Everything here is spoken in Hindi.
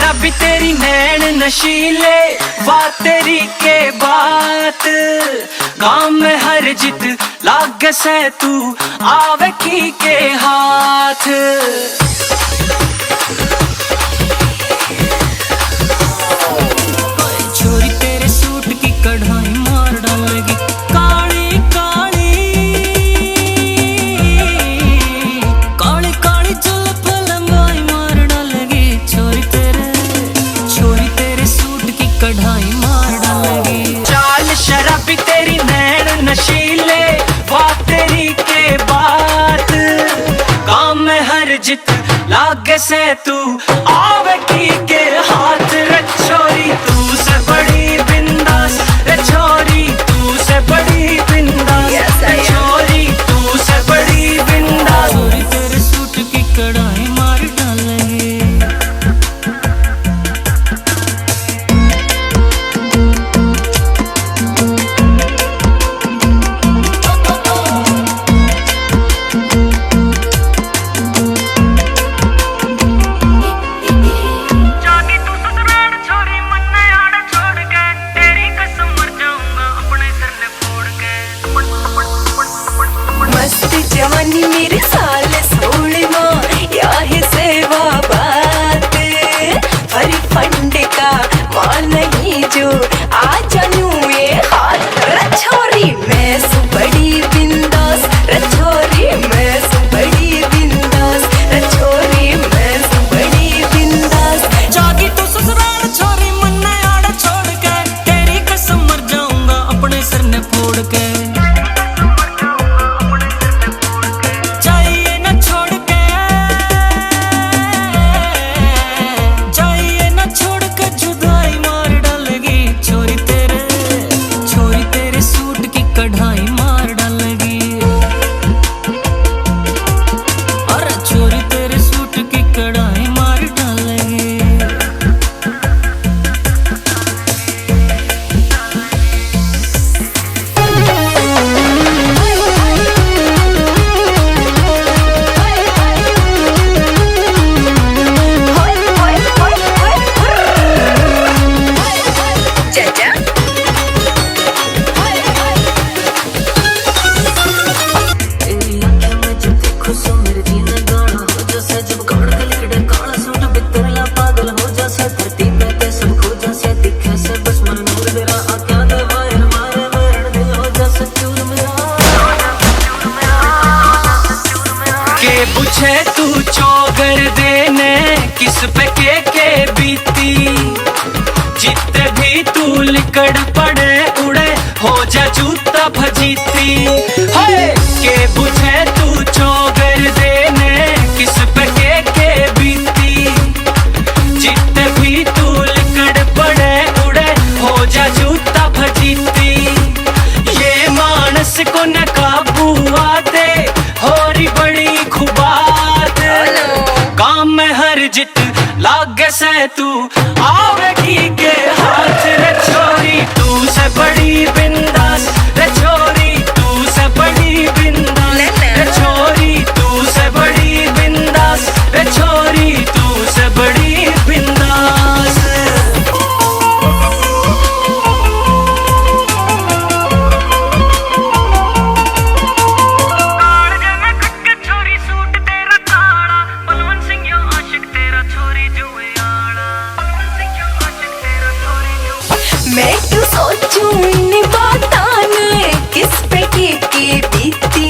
शराबी तेरी नैन नशीले, बात तेरी के बात गाँव में हर जित लाग से तू आवे की के हाथ। छोरी तेरे सूट की कढ़ाई मार डालेगी काली काली, काली काली जुल्फ लंबाई मार डालेगी। छोरी तेरे सूट की कढ़ाई मार डालेगी। चाल शराबी तेरी नैन नशीले, बात तेरी के बात काम में हर जित लागे से तू आवे की के हाथ। रे छोरी तू से बड़ी बिंदास, रे छोरी तू से बड़ी बिंदास, रे छोरी तू से बड़ी बिंदास। छोरी तेरे सूट की कढ़ाई मार डालेगी। जवानी मेरे साल 16वां, या है सेवा बात हरी फंड का मान नहीं जो आ जानू ये हाथ। रछोरी मैं सु बड़ी बिंदास, रछोरी मैं सु बड़ी बिंदास, रछोरी मैं सु बड़ी बिंदास। जागी तू ससुराल छोरी मन्ने आड़ छोड़ के, तेरी कसम मर जाऊंगा अपने सिर ने फोड़ के। कढ़ाई मार डालेगी, अरे छोरी तेरे सूट की कढ़ाई मार डालेगी। पूछे तू चौगर देने किस पे के बीती, जितने भी तू लिकड़ पड़े उड़े हो जा जूता भजीती। के पूछे तू चौगर देने किस पे के बीती, जितने भी तू लिकड़ पड़े उड़े हो जा जूता भजीती। ये मानस को न काबू आते होरी बड़ी खुबात काम में हर जित लागे से तू आवेगी के हाथ। रे छोरी तू से बड़ी बिंदास, रे छोरी तू से बड़ी बिंदास, रे छोरी तू से बड़ी बिंदास, रे छोरी तू से बड़ी बिंदास। मैं तो सोचूं इन बातां ने किस पे की बीती,